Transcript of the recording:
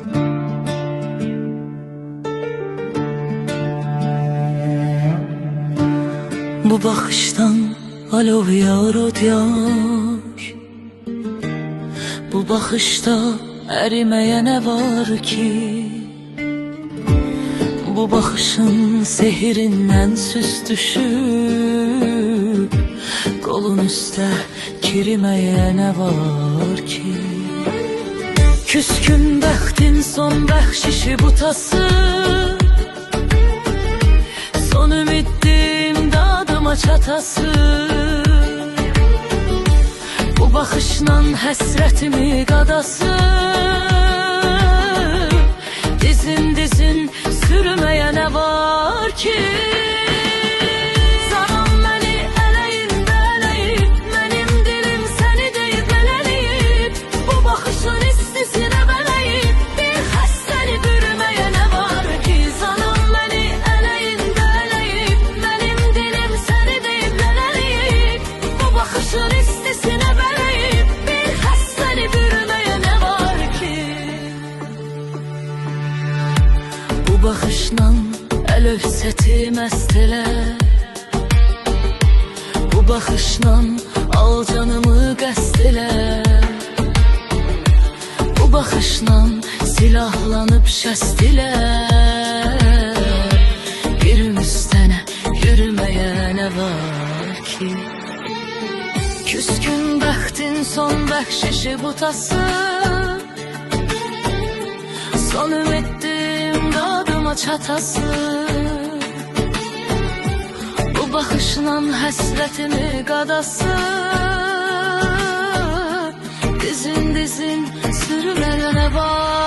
Bu baxışdan alov yağır od yaş. Bu baxışda əriməyə nə var ki? Bu baxışın sehirindən süs düşüb, qolun üstə kiriməyə nə var ki? Küskün bəxtin son bəxşişi butası, son ümitdim dadıma çatası. Bu baxışla həsrətimi qadası, dizin dizin sürməyə nə var ki? Canım məni ələyində ələyib, mənim dilim səni deyib mələləyib. Bu baxışın istisinə bələyib, bir xəstəni bürüməyə nə var ki? Canım məni ələyində ələyib, mənim dilim səni deyib mələləyib. Bu baxışın istisinə bələyib, bir xəstəni bürüməyə nə var ki? Bu baxışla əl övsəti məst elə, bu baxışla al canımı qəst elə. Bu baxışla silahlanıb şəst ilə, birin üstənə yürüməyə nə var ki? Küskün bəxtin son bəxşişi butası, son ümitdim dadıma çatası. Bu baxışla həsrətimi qadası, dizin dizin sürməyə nə var